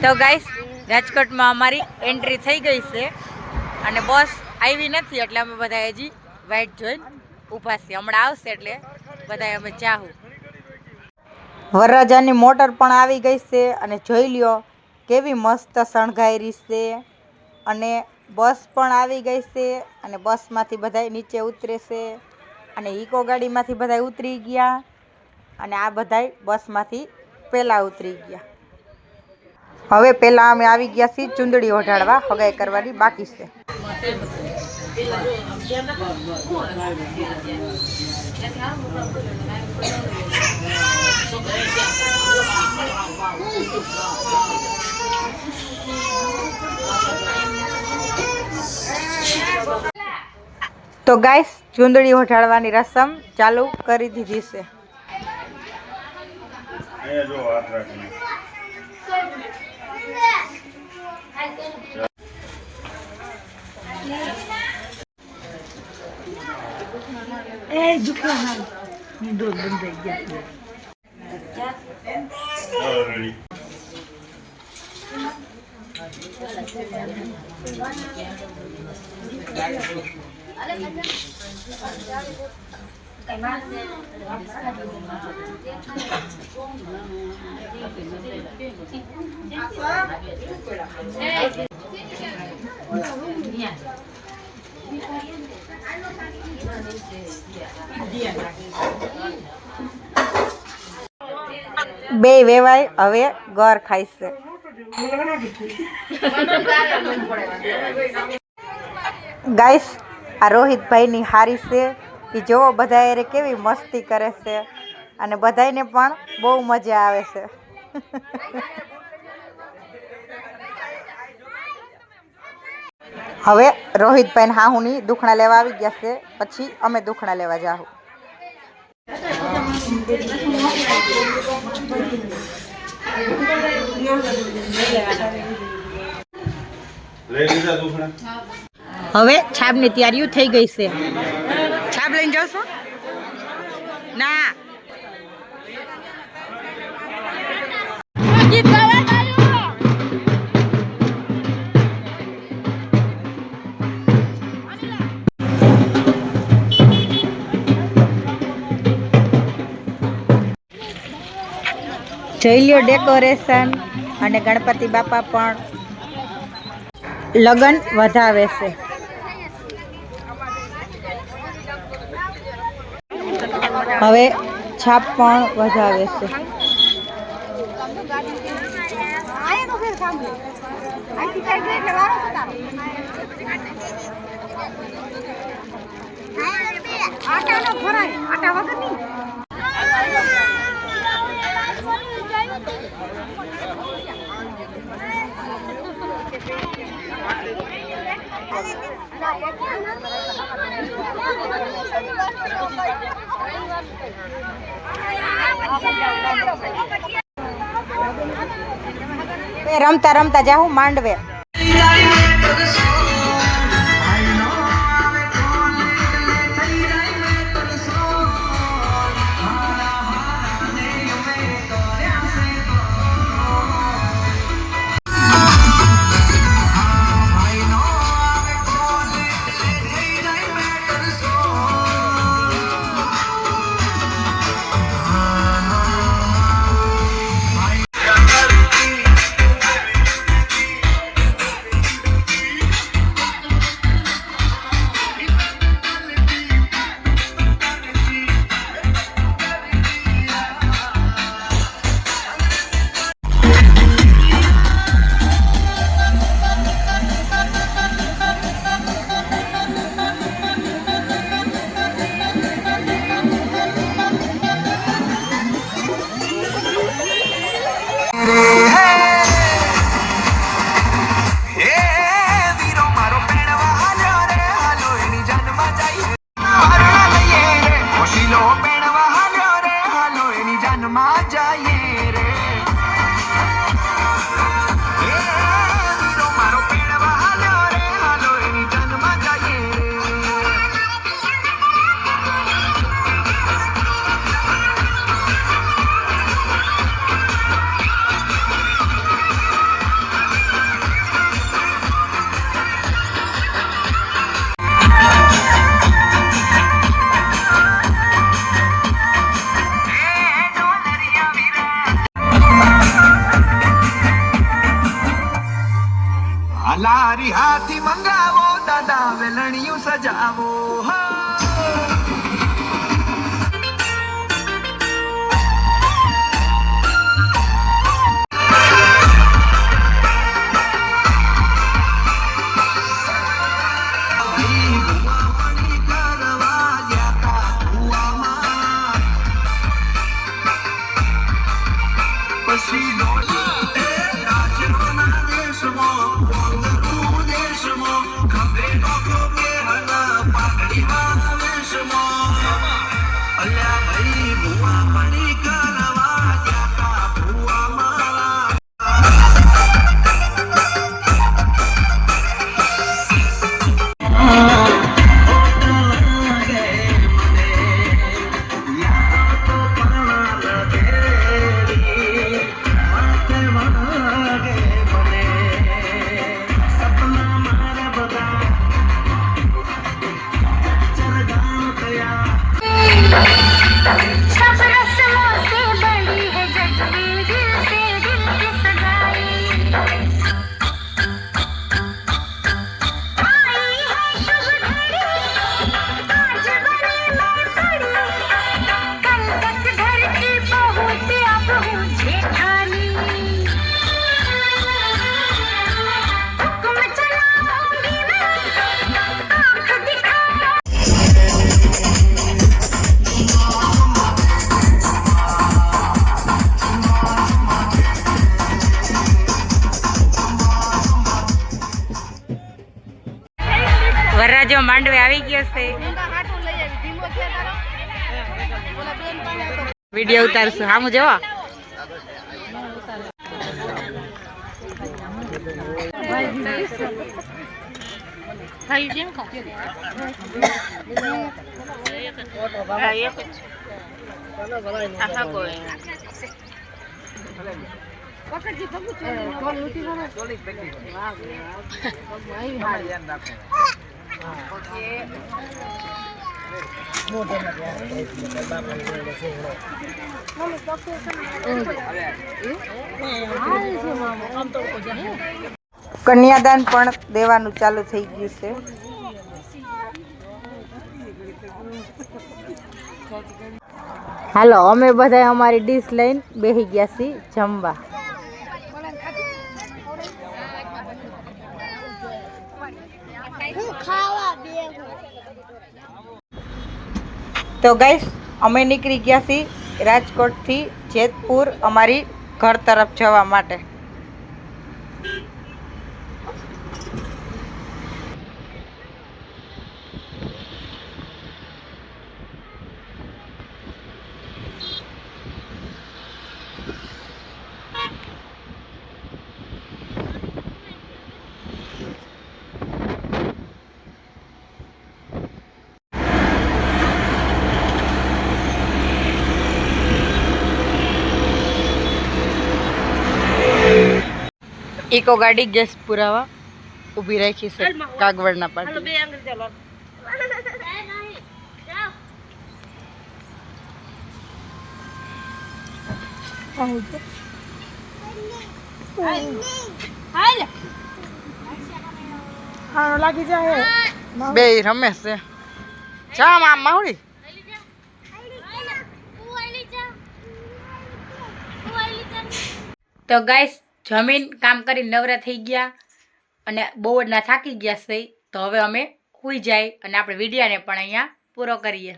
તો ગાઈસ રાજકોટમાં અમારી એન્ટ્રી થઈ ગઈ છે અને બસ આવી નથી એટલે અમે બધા હજી વાઇટ જોઈને ઊભા છીએ. હમણાં આવશે એટલે બધા અમે જાહું. વરરાજાની મોટર પણ આવી ગઈ છે અને જોઈ લ્યો કેવી મસ્ત શણગાયરી છે. અને બસ પણ આવી ગઈ છે અને બસમાંથી બધા નીચે ઉતરે છે અને ઇકો ગાડીમાંથી બધા ઉતરી ગયા અને આ બધા બસમાંથી પહેલા ઉતરી ગયા. હવે પહેલા અમે આવી ગયા છીએ ચુંદડી ઓઢાડવા, હગાઈ કરવાની બાકી છે. તો ગાઈસ ચુંદડી ઓઢાડવાની રસમ ચાલુ કરી દીધી છે. બે વેવાય હવે ગર ખાય છે. ગાઈસ આ રોહિતભાઈની હારી છે એ જોવો બધા એરે કેવી મસ્તી કરે છે અને બધાને પણ બહુ મજા આવે છે. હવે રોહિતભાઈ હાહુની દુખણા લેવા આવી ગયા છે, પછી અમે દુખણા લેવા જાહું. હવે છાબની તૈયારીઓ થઈ ગઈ છે. છાબ લઈને જાવ છો? ના જોઈ લ્યો ડેકોરેશન અને ગણપતિ બાપા પણ લગન વધાવે છે. હવે છાપ પણ વધાવે છે. રમતા રમતા જાહું માંડવે. લારી હાથી મંગાવો દાદા વેલણિયું સજાવો વરરાજો માંડવે આવી ગયો છે. વિડીયો ઉતારશું. હામું જોવો. કન્યાદાન પણ દેવાનું ચાલુ થઈ ગયું છે. હાલો અમે બધા અમારી ડીશ લઈને બેસી ગયા છીએ જમવા. તો ગાઈસ અમે નીકળી ગયા છીએ રાજકોટથી જેતપુર અમારી ઘર તરફ જવા માટે. ઇકો ગાડી ગેસ પુરાવા ઊભી રાખી છે કાગવડના પાટી. લાગી જાય બે રમેશ છે. ચા માવડી તો ગાઈસ જમીન કામ કરી નવરા થઈ ગયા અને બહુ જ ના થાકી ગયા છે. તો હવે અમે સૂઈ જાય અને આપણે વિડીયોને પણ અહીંયા પૂરો કરીએ.